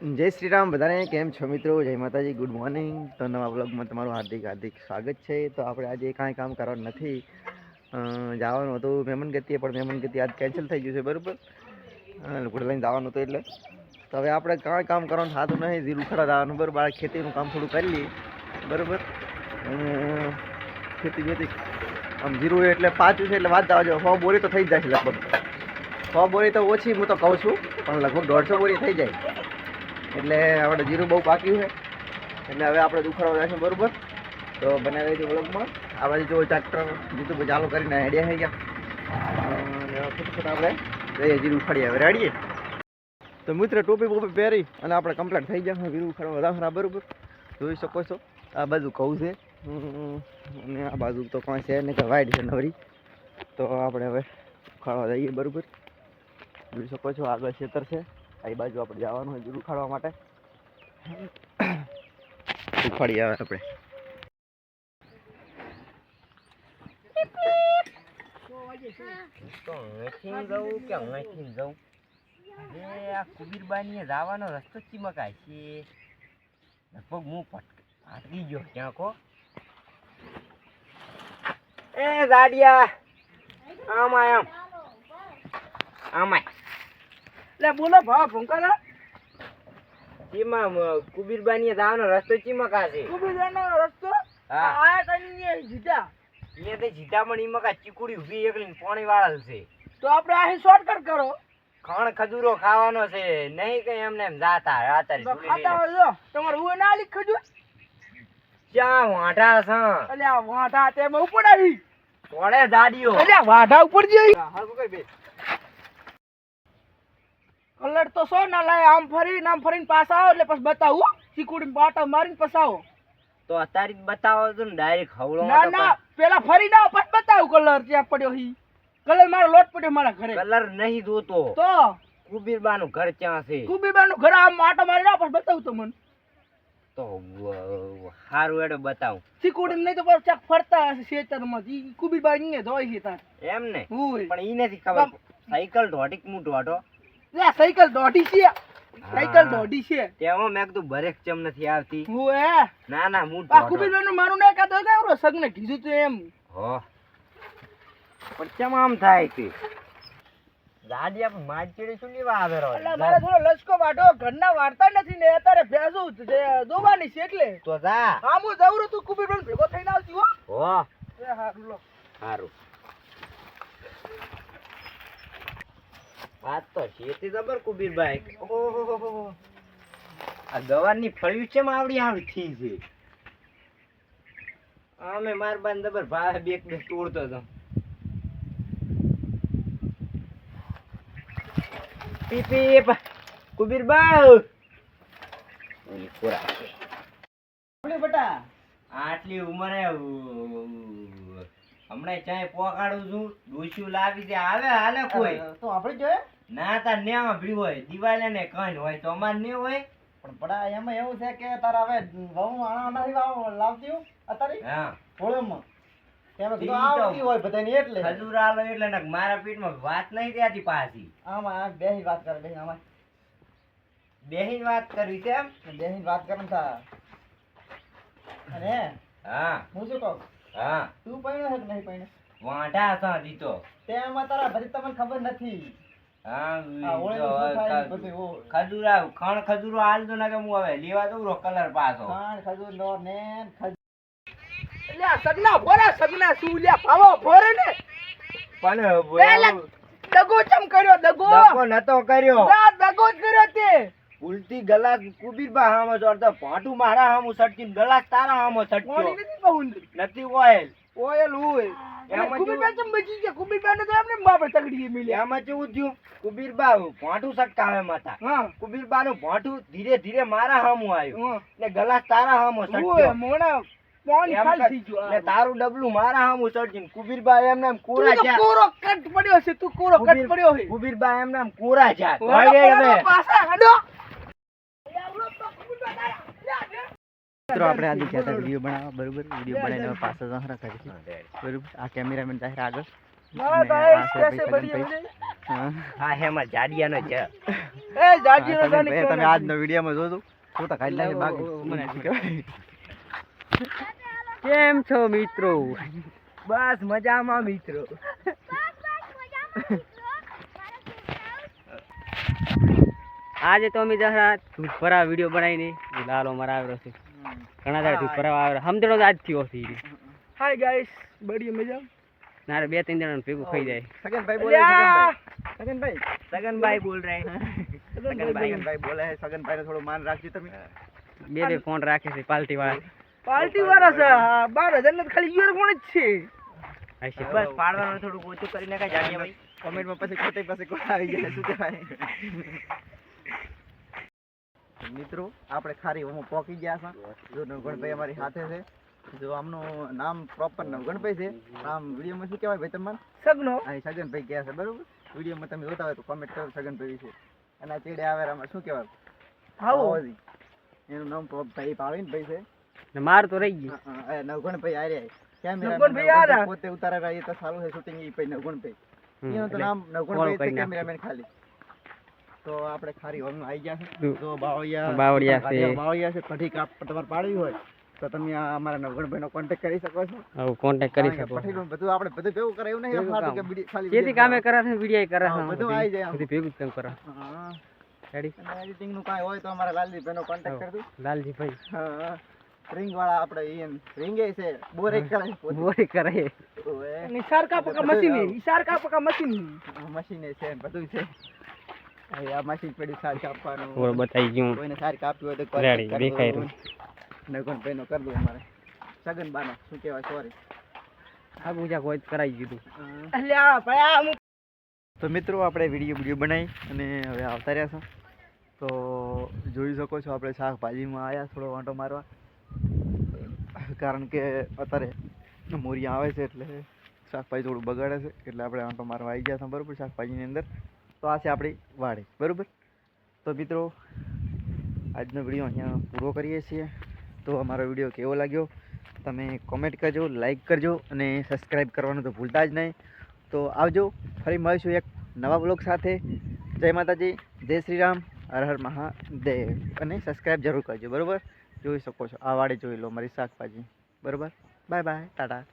જય શ્રી રામ બધાને કેમ છો મિત્રો? જય માતાજી, ગુડ મોર્નિંગ. તો નવા વ્લોગમાં તમારું હાર્દિક હાર્દિક સ્વાગત છે. તો આપણે આજે કાંઈ કામ કરવાનું નથી, જવાનું હતું મહેમાન ગતિએ, પણ મહેમાન ગતિ આજ કેન્સલ થઈ ગયું છે. બરાબર, લોકો લઈને જવાનું હતું એટલે તો હવે આપણે કાંઈ કામ કરવાનું થતું નહીં. જીરું ખરા જવાનું બરાબર, આ ખેતીનું કામ થોડું કરી લઈએ બરાબર. ખેતી બેતી આમ જીરું એટલે પાછું છે એટલે વાત જવા જો 100 બોરી તો થઈ જ જાય છે લગભગ. 100 બોરી તો ઓછી હું તો કહું છું, પણ લગભગ 150 બોરી થઈ જાય. એટલે આપણે જીરું બહુ પાક્યું છે એટલે હવે આપણે દુખડવા જઈશું બરાબર. તો બનાવી દઈશું વ્લોગમાં. આ બાજુ જો ટ્રેક્ટર જીતું ચાલુ કરીને હેડિયા થઈ ગયા. ફટફટ આપણે જઈએ જીરું ઉખાડીએ. હવે રેડીએ તો મિત્ર ટોપી બોપી પહેરી અને આપણે કમ્પ્લીટ થઈ ગયા જીરું ઉખાડવા વધારે બરાબર. જોઈ શકો છો આ બાજુ કહું છે અને આ બાજુ તો કાંઈ છે ને કે વાઈડ છે નવરી. તો આપણે હવે ઉખાડવા જઈએ બરાબર. જોઈ શકો છો આગળ ખેતર છે, આ બાજુ આપણે જવાનું હોય જીરું ઉખાડવા માટે. ઉખાડી આવે આપણે. તો અહીંથી જવું કે અહીંથી જવું? આ કુબીરબાની જવાનો રસ્તો ચીમકાય છે. લગભગ હું ફાટકી ગયો ક્યાં કો. એ ગાડિયા આમાય આમાય લે બોલો ભાવ ભૂંકાલા ચીમા કુબીરબાની જવાનો રસ્તો ચીમકા છે. કુબીરનો રસ્તો હા આયા તને જીતા એ તે જીતા પણ ઈમકા ચીકુડી ઉભી એકલી પાણી વાળલ છે. તો આપણે અહીં શોર્ટકટ કરો. ખણ ખજૂરો ખાવાનો છે, નહીં કઈ એમને એમ જાતા રાતારી તો ખાતા હોય જો તમારે હું ના લીખ ખજૂર ક્યાં વાંઢા છે? એટલે આ વાઢા તેમાં ઉપર આવી થોડે દાડીઓ એટલે આ વાઢા ઉપર જઈ હાલ કઈ બે કલર તો સો ના લાય. આમ ફરીને પાછા આવો એટલે પછી બતાવું ચીકુડી પાટા મારીને પછી આવો. તો અત્યારે જ બતાવો તો ને ડાયરેક્ટ હવળો ના ના પેલા ફરીને આવો પછી બતાવું કલર ત્યાં પડ્યો હી. કલર મારો લોટ પડ્યો મારા ઘરે. કલર નહીં જોતો. તો કુબીરબાનું ઘર ક્યાં છે? કુબીરબાનું ઘર આમ આટો મારીને આવો પછી બતાવું તમને. તો હારું એડો બતાવું. ચીકુડી નહીં તો ચાક ફરતા હશે ખેતરમાં. ઈ કુબીરબા અહીંયા જોઈ છે તાર એમ ને હોય પણ ઈ નથી ખબર. સાયકલ ઢોઢીક હું ઢોઢો લે સાયકલ દોઢી છે. સાયકલ દોઢી છે તેમાં મેં કીધું બ્રેક ચમ નથી આવતી. હોય ના ના હું આ કુબીરબાનું મારું નહીં કાતો કે સગને કીધું તું એમ. હો પણ કેમ આમ થાય છે? ગાડી આપણે માચડી શું લેવા આવેરો? એટલે મારે થોડો લચકો વાટો ઘરના વાર્તા નથી ને અત્યારે ભેંસું દોવાની છે એટલે તો જા. હા હું જવરું તું કુબીરબાન ભેગો થઈને આવતી હો. હો એ હારું લો સારું. આ તો શેતી જબર કુબીરભાઈ. ઓહો આ ગવારની ફળ્યું છે આવડી આવડી થઈ છે. અમે માર બાન જબર ભાઈ બેક બે તોડતો હતો. પીપીપ કુબીરભાઈ ઓલી કોરા છે. બોલે બટા આટલી ઉંમરે હમણાં ચાય પોકાડું છું. ડોસ્યું લાવી દે હાલે હાલે કોઈ તો આપણે જોઈએ ના તાર ને ભી હોય દિવાળી ને કઈ હોય તો અમાર ને હોય. પણ બડા એમાં એવું છે કે તારા હવે વહુ આણા નથી લાવતી અત્યારે હા હોળમાં તેમાં ઈ કીધું તો આવતી હોય બધાની એટલે ખજૂર આલો એટલે ને મારા પેટમાં વાત નહીં થતી પાછી. આમાં બેહી વાત કરે બેહી આમાં બેહીન વાત કરવી છે એમ? બેહી વાત કરે થા. અને હા હું શું કહું હા તું પૈણો છે કે નહીં પૈણો? વાંઢા સા દીતો. તેમાં તારા ભરી તમને ખબર નથી. હા આ ઓળેનું શું થાય ઈ બધું હો. ખજૂર આવ ખણ ખજૂરો આલજો ને કે હું હવે લેવા દઉં રો કલર પાછો. ખાણ ખજૂર નો ને ખજૂર એટલે આ સગના ભોરા સગના શું લ્યા ભાવો ભોરે ને પણ દગો ચમ કર્યો દગો ડકો નતો કર્યો. ના દગો જ કર્યો તે ઉલટી ગલાસ કુબીરબા હામો ચોરતો ભાટુ મારા હામો સટકીને ગલાસ તારા હામો કોણી સટક્યો. નથી પहुंच નથી ઓઇલ ઓયલ હોય એમાં કુબીરબા ચમ બચી ગયા કુબીરબા ને તો એમને બાપે તગડી મિલી. એમાં કેવું થયું? કુબીરબા ભાટુ સટકાવે માતા. હા કુબીરબા નું ભાટુ ધીરે ધીરે મારા હામું આવ્યું ને ગલાસ તારા હામો ઓય સટક્યો. મોણા પાણી એમ ખાલી થઈ ગયું ને તારું ડબલું મારા હામું સટકીને કુબીરબા એમને એમ કોરા તું તો જા. કોરો કટ પડ્યો છે તું કોરો કટ પડ્યો છે કુબીરબા એમને એમ કોરા જા. પાછા હડો મિત્રો આપણે આજે કહેતા વિડીયો બનાવવા બરોબર. વિડીયો બનાવીને પાછા જહરા કરીશું બરોબર. આ કેમેરામેન જાહેર આગળ ના અને ગાઈસ આ છે कैसे ભાઈ बढ़िया સગનભાઈ. હા. હા હેમાં જાડિયાનો છે એ જાજી હા, નો ગાની સગનભાઈ, તમે આજનો વિડીયોમાં જોજો હું તો ખાઈ લાગે બાકી મને શું કહેવાય? કેમ છો મિત્રો? બસ મજામાં મિત્રો. આજે તો અમે જરા દૂધ ભરા વિડીયો બનાવીને લાલો મારા આવ્યો છે. ઘણા દાડા દૂધ ભરા આવ્યો સમજણો આજ થયો છે. हाय गाइस बढ़िया मजा નારે 2-3 જણાનું ભેગું ખાઈ જાય. સગનભાઈ બોલે છે, અલ્યા! સગનભાઈ. સગનભાઈ બોલ રહે. સગનભાઈ બોલે છે, સગનભાઈને થોડું માન રાખજો તમે. બે ફોન રાખે છે પાર્ટી વાળા. पार्टी वाला से 12,000 ने खाली ईयर कोण જ છે હશે બસ પાડવાનું થોડું ઓછું કરીને કઈ જાડિયા ભાઈ. કોમેન્ટમાં પછી ખોટે પાસે કોઈ આવી જાય શું કહેવાય? મિત્રો આપણે ખારી હું પોકી ગયા છે. જો નવગણભાઈ અમારી સાથે છે. જો આમનું નામ પ્રોપર નવગણભાઈ છે. નામ વિડીયોમાં શું કહેવાય ભાઈ તમને? સગનો હા, સગનભાઈ કહે છે બરોબર. વિડીયોમાં તમે જોતા હોય તો કોમેન્ટ કરો સગનભાઈ વિશે. અને આ ચેડે આવે આમાં શું કહેવાય? હાઉ પાવાજી. એનું નામ ભાઈ ભાવિનભાઈ છે. ને માર તો રહી ગયું. નવગણભાઈ આ રહ્યા. નવગણભાઈ આ રહ્યા. પોતે ઉતારેલા એ તો સારું છે શૂટિંગ એ પછી નવગણભાઈ. એનું તો એટલે નામ નવગણભાઈ follow છે કરી નાખજો. કેમેરામેન ખાલી. તો આપણે ખારી હોલમાં આવી ગયા છે. જો. જો બાવળિયા બાવળિયા છે. બાવળિયા છે. કઢી કાપ તમારે પાડવી હોય તો તમે આ અમારા નવગણભાઈનો કોન્ટેક્ટ કરી શકો છો. આવું કોન્ટેક્ટ કરી શકો. પઠીનું બધું આપણે બધું ભેગું કરે એવું નહીં ભેગું ખાલી કામ. કે ખાલી જેથી કામે કરે છે વિડીયો કરે હા, છે બધું આવી જાય આમ. બધી ભેગું જ કામ કરે. હા. રેડી અને એડિટિંગ નું કાંઈ હોય તો અમારા લાલજીભાઈનો કોન્ટેક્ટ હા. કરજો. લાલજી ભાઈ હા. રિંગ વાળા આપણે ઈયન રિંગે છે બોરે કરે પોતે. બોરી કરે. ઓએ. નિસાર का पका मशीन है निसार का पका मशीन મશીન છે ને બધું છે. હવે આ મશીન પડી સાર કાપવાનું. બોલ બતાઈ ગયું. કોઈને સાર કાપવી હોય તો રેડી, દેખાય રહ્યું. નવગણભાઈનો કરી દઉં અમારે. સગનબાનો શું કહેવાય સોરી. આ પૂજા કોઈ જ કરાવી દીધું. અલ્યા ભયા હું તો મિત્રો આપણે વિડીયો બનાવી અને હવે આવતા રહ્યા છો. તો જોઈ શકો છો આપણે શાકભાજીમાં આવ્યા થોડો વાંટો મારવા. કારણ કે અત્યારે મોરિયા આવે છે એટલે શાકભાજી થોડું બગાડે છે એટલે આપણે વાંટો મારવા આવી ગયા હતા બરાબર શાકભાજીની અંદર. તો આ છે આપણી વાડી બરાબર. તો મિત્રો આજનો વિડીયો અહીંયા પૂરો કરીએ છીએ. તો અમારો વિડીયો કેવો લાગ્યો તમે કોમેન્ટ કરજો, લાઈક કરજો અને સબસ્ક્રાઈબ કરવાનું તો ભૂલતા જ નહીં. તો આવજો, ફરી મળીશું એક નવા બ્લોગ સાથે. જય માતાજી, જય શ્રી રામ, હર હર મહાદેવ. અને સબસ્ક્રાઈબ જરૂર કરજો બરાબર. જોઈ શકો છો આ વાડી જોઈ લો મારી શાકભાજી બરાબર. Bye bye, Tata.